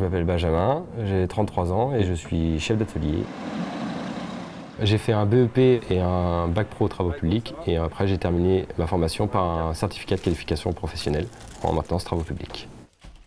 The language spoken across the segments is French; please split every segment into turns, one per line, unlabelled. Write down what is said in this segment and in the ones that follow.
m'appelle Benjamin, j'ai 33 ans et je suis chef d'atelier. J'ai fait un BEP et un bac pro travaux publics et après j'ai terminé ma formation par un certificat de qualification professionnelle en maintenance travaux publics.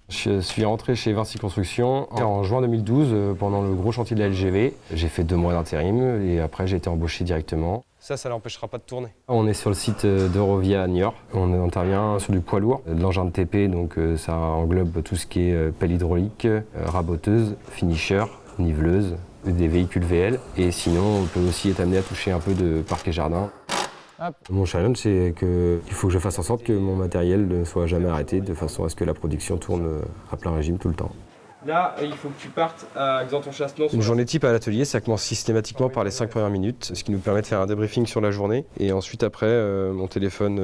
Je suis rentré chez Vinci Construction en juin 2012 pendant le gros chantier de la LGV. J'ai fait 2 mois d'intérim et après j'ai été embauché directement. Ça l'empêchera pas de tourner. On est sur le site d'Eurovia à Niort. On intervient sur du poids lourd, de l'engin de TP, donc ça englobe tout ce qui est pelle hydraulique, raboteuse, finisher, niveleuse, des véhicules VL. Et sinon, on peut aussi être amené à toucher un peu de parc et jardin. Mon challenge, c'est qu'il faut que je fasse en sorte que mon matériel ne soit jamais arrêté, de façon à ce que la production tourne à plein régime tout le temps.
Là, il faut que tu partes à Xanthon-Chassenon.
Une journée type à l'atelier, ça commence systématiquement par les 5 premières minutes, ce qui nous permet de faire un débriefing sur la journée. Et ensuite, après, mon téléphone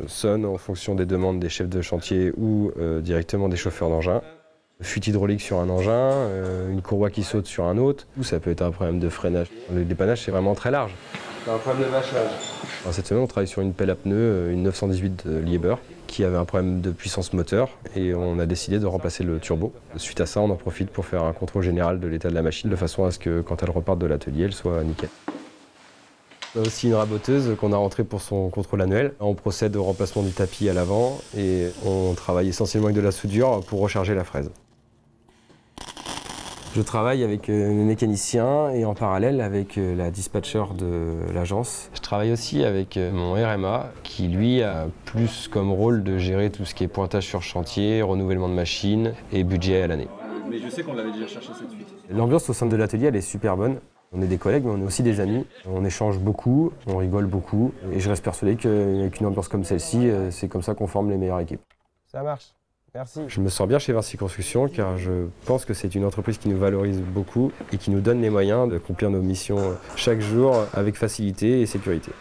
sonne en fonction des demandes des chefs de chantier ou directement des chauffeurs d'engin. Fuite hydraulique sur un engin, une courroie qui saute sur un autre, ou ça peut être un problème de freinage. Le dépannage, c'est vraiment très large.
T'as un problème de vachage.
Cette semaine, on travaille sur une pelle à pneus, une 918 Liebherr, qui avait un problème de puissance moteur et on a décidé de remplacer le turbo. Suite à ça, on en profite pour faire un contrôle général de l'état de la machine, de façon à ce que quand elle reparte de l'atelier, elle soit nickel. On a aussi une raboteuse qu'on a rentrée pour son contrôle annuel. On procède au remplacement du tapis à l'avant et on travaille essentiellement avec de la soudure pour recharger la fraise. Je travaille avec mes mécaniciens et en parallèle avec la dispatcher de l'agence. Je travaille aussi avec mon RMA qui lui a plus comme rôle de gérer tout ce qui est pointage sur chantier, renouvellement de machines et budget à l'année.
Mais je sais qu'on l'avait déjà cherché cette suite.
L'ambiance au sein de l'atelier, elle est super bonne. On est des collègues, mais on est aussi des amis. On échange beaucoup, on rigole beaucoup. Et je reste persuadé qu'avec une ambiance comme celle-ci, c'est comme ça qu'on forme les meilleures équipes.
Ça marche. Merci.
Je me sens bien chez Vinci Construction car je pense que c'est une entreprise qui nous valorise beaucoup et qui nous donne les moyens d'accomplir nos missions chaque jour avec facilité et sécurité.